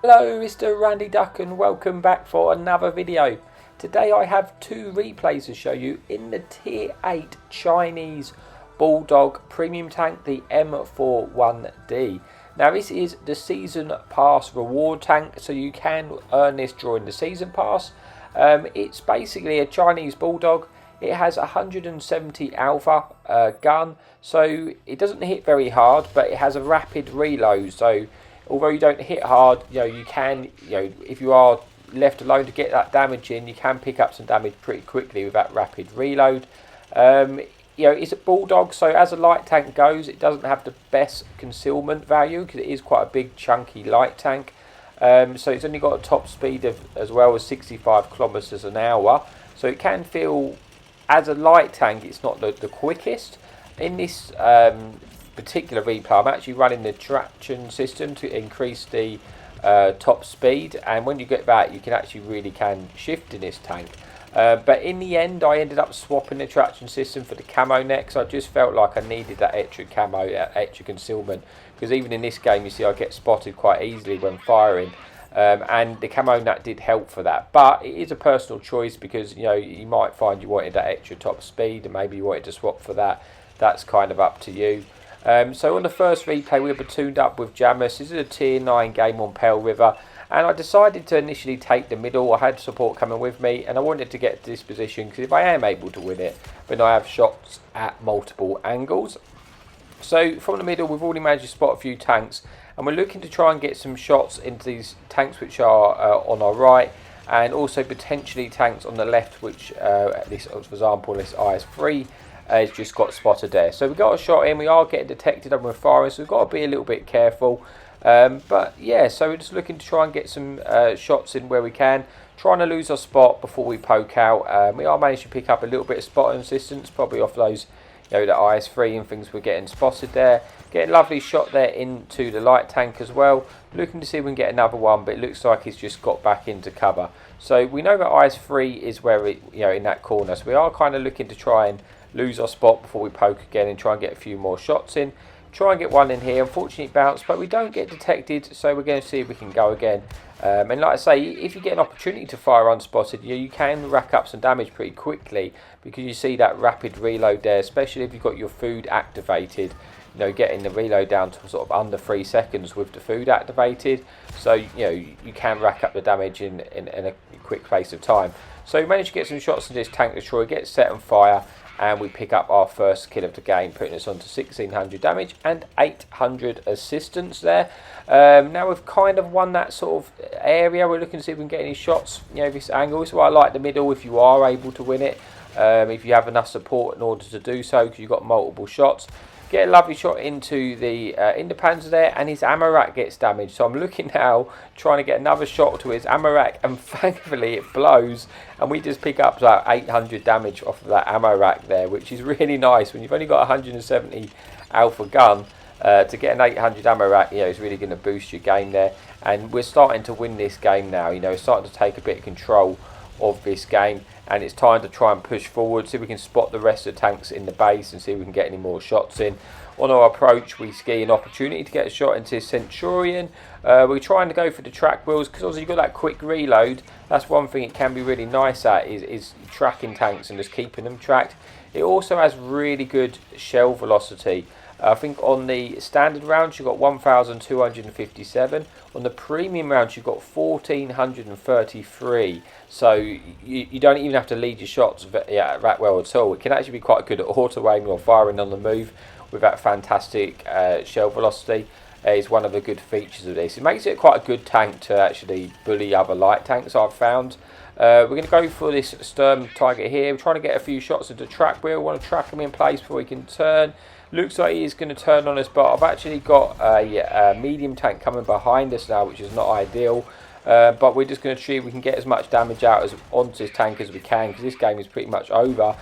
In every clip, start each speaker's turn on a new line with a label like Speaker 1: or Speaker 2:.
Speaker 1: Hello, Mr. Randy Duck, and welcome back for another video. Today I have two replays to show you in the Tier 8 Chinese Bulldog Premium Tank, the M41D. Now this is the Season Pass reward tank, so you can earn this during the Season Pass. It's basically a Chinese Bulldog. It has 170 alpha gun, so it doesn't hit very hard, but it has a rapid reload, so although you don't hit hard, you can, if you are left alone to get that damage in, you can pick up some damage pretty quickly with that rapid reload. It's a Bulldog, so as a light tank goes, it doesn't have the best concealment value because it is quite a big, chunky light tank. So it's only got a top speed of as well as 65 kilometers an hour. So it can feel, as a light tank, it's not the quickest. In this particular replay, I'm actually running the traction system to increase the top speed, and when you get that, you can actually really shift in this tank. But in the end, I ended up swapping the traction system for the camo neck, so I just felt like I needed that extra camo, extra concealment, because even in this game, you see I get spotted quite easily when firing. And the camo nut did help for that, but it is a personal choice because you might find you wanted that extra top speed and maybe you wanted to swap for that. That's kind of up to you. So on the first replay, we were platooned up with Jamus. This is a Tier 9 game on Pale River, and I decided to initially take the middle. I had support coming with me, and I wanted to get to this position because if I am able to win it, then I have shots at multiple angles. So from the middle, we've already managed to spot a few tanks, and we're looking to try and get some shots into these tanks which are on our right, and also potentially tanks on the left, which this, for example, this IS-3 has just got spotted there. So we got a shot in, we are getting detected and we're firing, so we've got to be a little bit careful. But yeah, so we're just looking to try and get some shots in where we can, trying to lose our spot before we poke out. We are managing to pick up a little bit of spotting assistance, probably off those, the IS-3 and things we're getting spotted there. Getting a lovely shot there into the light tank as well. Looking to see if we can get another one, but it looks like he's just got back into cover. So we know that IS-3 is where it, in that corner. So we are kind of looking to try and lose our spot before we poke again and try and get a few more shots in. Try and get one in here. Unfortunately it bounced, but we don't get detected, so we're going to see if we can go again. And like I say, if you get an opportunity to fire unspotted, you can rack up some damage pretty quickly because you see that rapid reload there, especially if you've got your food activated. Getting the reload down to sort of under 3 seconds with the food activated, so you can rack up the damage in a quick space of time. So we managed to get some shots in this tank destroyer, get set on fire, and we pick up our first kill of the game, putting us on to 1600 damage and 800 assistance there. Now we've kind of won that sort of area. We're looking to see if we can get any shots, this angle. This is why I like the middle if you are able to win it, if you have enough support in order to do so, because you've got multiple shots. Get a lovely shot into the Panzer there, and his ammo rack gets damaged. So I'm looking now, trying to get another shot to his ammo rack, and thankfully it blows, and we just pick up about 800 damage off of that ammo rack there, which is really nice. When you've only got 170 alpha gun, to get an 800 ammo rack, is really going to boost your game there. And we're starting to win this game now. Starting to take a bit of control of this game, and it's time to try and push forward, see if we can spot the rest of the tanks in the base and see if we can get any more shots in. On our approach, we ski an opportunity to get a shot into Centurion. We're trying to go for the track wheels because obviously you've got that quick reload. That's one thing it can be really nice at, is tracking tanks and just keeping them tracked. It also has really good shell velocity. I think on the standard rounds you've got 1,257. On the premium rounds you've got 1,433. So you don't even have to lead your shots that well at all. It can actually be quite good at auto aiming or firing on the move with that fantastic shell velocity. Is one of the good features of this. It makes it quite a good tank to actually bully other light tanks, I've found. We're going to go for this Sturm target here. We're trying to get a few shots into the track wheel. We want to track him in place before he can turn. Looks like he is going to turn on us, but I've actually got a medium tank coming behind us now, which is not ideal. But we're just going to see if we can get as much damage out onto this tank as we can, because this game is pretty much over.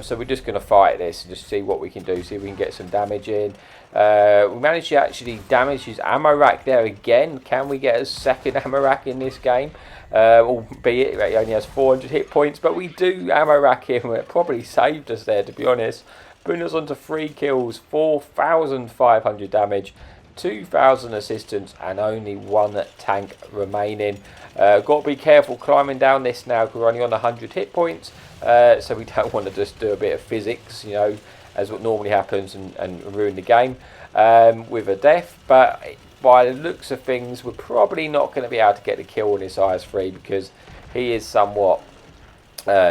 Speaker 1: So we're just going to fight this and just see what we can do, see if we can get some damage in. We managed to actually damage his ammo rack there again. Can we get a second ammo rack in this game? Albeit he only has 400 hit points, but we do ammo rack him. It probably saved us there, to be honest. Putting us on to 3 kills, 4,500 damage, 2,000 assistance, and only 1 tank remaining. Got to be careful climbing down this now because we're only on 100 hit points, so we don't want to just do a bit of physics, you know, as what normally happens, and ruin the game with a death. But by the looks of things, we're probably not going to be able to get the kill on this IS-3 because he is somewhat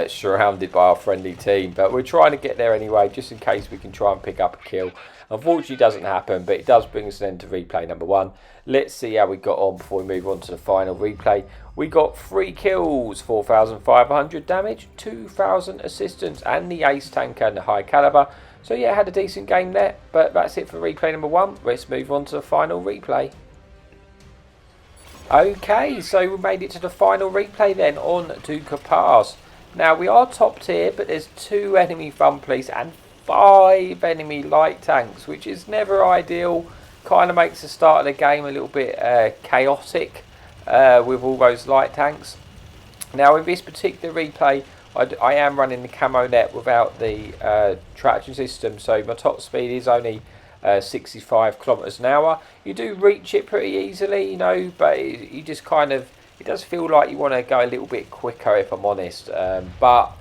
Speaker 1: surrounded by our friendly team. But we're trying to get there anyway, just in case we can try and pick up a kill. Unfortunately, it doesn't happen, but it does bring us then to replay number 1. Let's see how we got on before we move on to the final replay. We got 3 kills, 4,500 damage, 2,000 assistance, and the ace tanker and the high caliber. So yeah, had a decent game there, but that's it for replay number 1. Let's move on to the final replay. Okay, so we made it to the final replay then, on to Pass. Now, we are top tier, but there's 2 enemy fun police and 5 enemy light tanks, which is never ideal. Kind of makes the start of the game a little bit chaotic with all those light tanks. Now, in this particular replay, I am running the camo net without the traction system, so my top speed is only 65 kilometers an hour. You do reach it pretty easily, you know, but you just kind of, it does feel like you want to go a little bit quicker, if I'm honest. But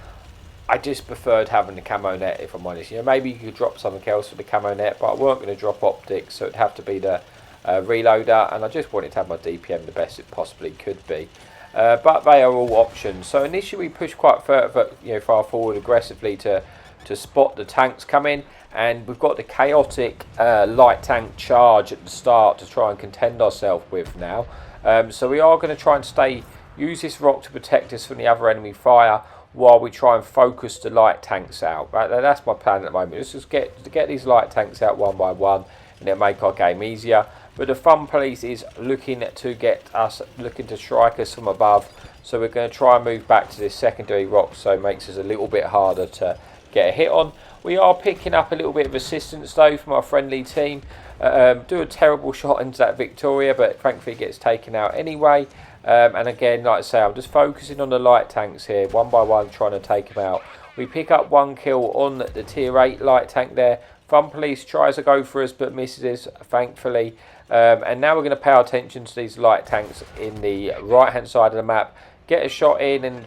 Speaker 1: I just preferred having the camo net, if I'm honest. You know, maybe you could drop something else for the camo net, but I weren't going to drop optics, so it'd have to be the reloader, and I just wanted to have my DPM the best it possibly could be. But they are all options. So initially we pushed quite far forward aggressively to spot the tanks coming, and we've got the chaotic light tank charge at the start to try and contend ourselves with now. So we are going to try and use this rock to protect us from the other enemy fire while we try and focus the light tanks out. That's my plan at the moment. Let's just get these light tanks out one by one, and it'll make our game easier. But the fun police is looking to strike us from above, so we're going to try and move back to this secondary rock, so it makes us a little bit harder to get a hit on. We are picking up a little bit of assistance though from our friendly team. Do a terrible shot into that Victoria, but thankfully it gets taken out anyway. And again, like I say, I'm just focusing on the light tanks here, one by one, trying to take them out. We pick up 1 kill on the tier 8 light tank there. Fun police tries to go for us, but misses, thankfully. And now we're going to pay our attention to these light tanks in the right hand side of the map. Get a shot in, and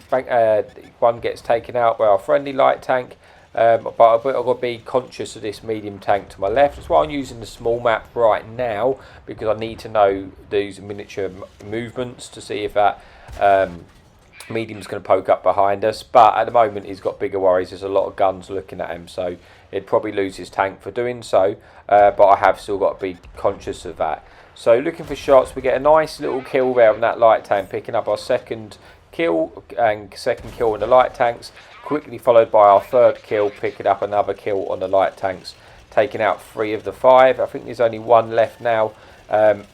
Speaker 1: one gets taken out by our friendly light tank. But I've got to be conscious of this medium tank to my left. That's why I'm using the small map right now, because I need to know these miniature movements to see if that medium's going to poke up behind us. But at the moment he's got bigger worries. There's a lot of guns looking at him, so he'd probably lose his tank for doing so. But I have still got to be conscious of that. So looking for shots, we get a nice little kill there on that light tank, picking up our second kill on the light tanks, quickly followed by our 3rd kill, picking up another kill on the light tanks, taking out 3 of the 5. I think there's only 1 left now, and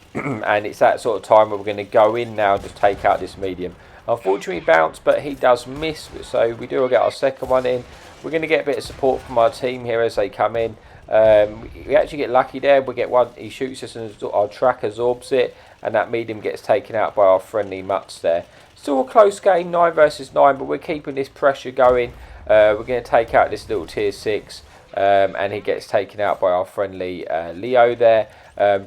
Speaker 1: it's that sort of time where we're going to go in now and just take out this medium. Unfortunately bounced, but he does miss, so we do get our second one in. We're going to get a bit of support from our team here as they come in. We actually get lucky there. We get one, he shoots us and our track absorbs it, and that medium gets taken out by our friendly mutts there. Still a close game, 9 versus 9, but we're keeping this pressure going. We're going to take out this little tier 6, and he gets taken out by our friendly Leo there.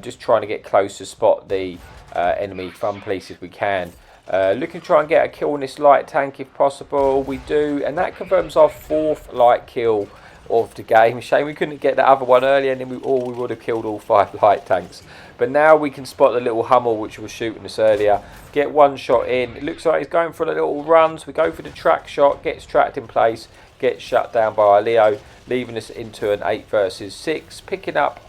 Speaker 1: Just trying to get close to spot the enemy fun police if we can. Looking to try and get a kill on this light tank if possible. We do, and that confirms our 4th light kill of the game. Shame we couldn't get that other one earlier, and then we would have killed all 5 light tanks. But now we can spot the little Hummel which was shooting us earlier. Get 1 shot in. It looks like he's going for the little runs. We go for the track shot, gets tracked in place, gets shut down by our Leo, leaving us into an 8 versus 6, picking up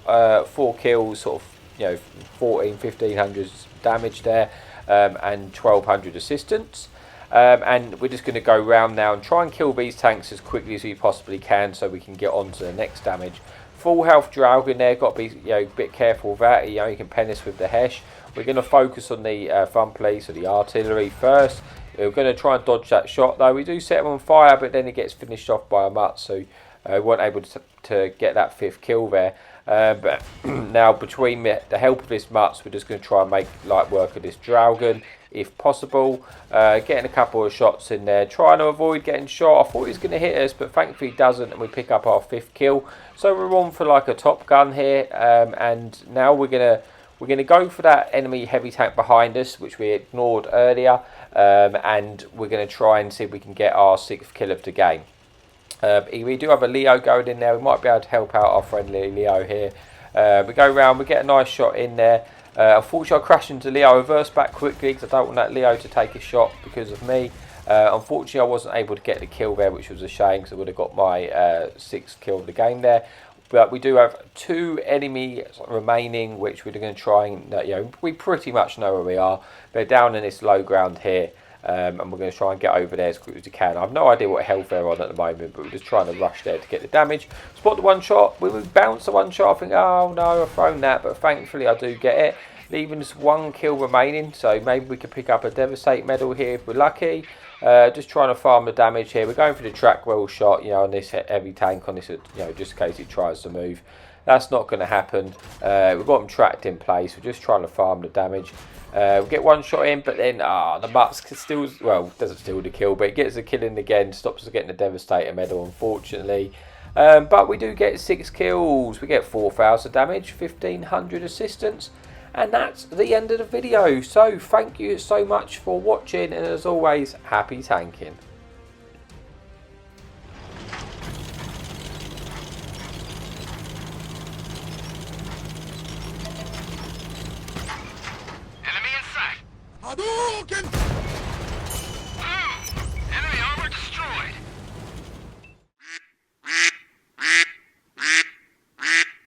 Speaker 1: 4 kills, sort of 1500 damage there, and 1200 assistance. And we're just going to go round now and try and kill these tanks as quickly as we possibly can, so we can get on to the next damage. Full health Draugr there, got to be a bit careful with that. You can pen us with the Hesh. We're going to focus on the fun police or the artillery first. We're going to try and dodge that shot though. We do set him on fire, but then he gets finished off by a mutt, so we weren't able to get that 5th kill there. But now between the help of this mutts, we're just going to try and make light work of this Draugr if possible. Getting a couple of shots in there, trying to avoid getting shot. I thought he was going to hit us, but thankfully he doesn't, and we pick up our 5th kill. So we're on for like a Top Gun here, and now we're going to We're going to go for that enemy heavy tank behind us, which we ignored earlier, and we're going to try and see if we can get our 6th kill of the game. We do have a Leo going in there. We might be able to help out our friendly Leo here. We go around, we get a nice shot in there. Unfortunately, I crashed into Leo. I reversed back quickly because I don't want that Leo to take a shot because of me. Unfortunately, I wasn't able to get the kill there, which was a shame because I would have got my 6th kill of the game there. But we do have 2 enemies remaining, which we're going to try and, we pretty much know where we are. They're down in this low ground here, and we're going to try and get over there as quick as we can. I have no idea what health they're on at the moment, but we're just trying to rush there to get the damage. Spot the one shot. When we bounce the one shot, I think, oh no, I've thrown that, but thankfully I do get it. Leaving us 1 kill remaining, so maybe we could pick up a Devastate medal here if we're lucky. Just trying to farm the damage here. We're going for the track well shot, on this heavy tank, on this, just in case it tries to move. That's not going to happen. We've got them tracked in place. We're just trying to farm the damage. We get 1 shot in, but then the Mutz still, doesn't steal the kill, but it gets the kill in again. Stops us getting the Devastator medal, unfortunately. But we do get 6 kills. We get 4,000 damage, 1,500 assistance. And that's the end of the video. So thank you so much for watching, and as always, happy tanking.
Speaker 2: Enemy in sight. Hadouken!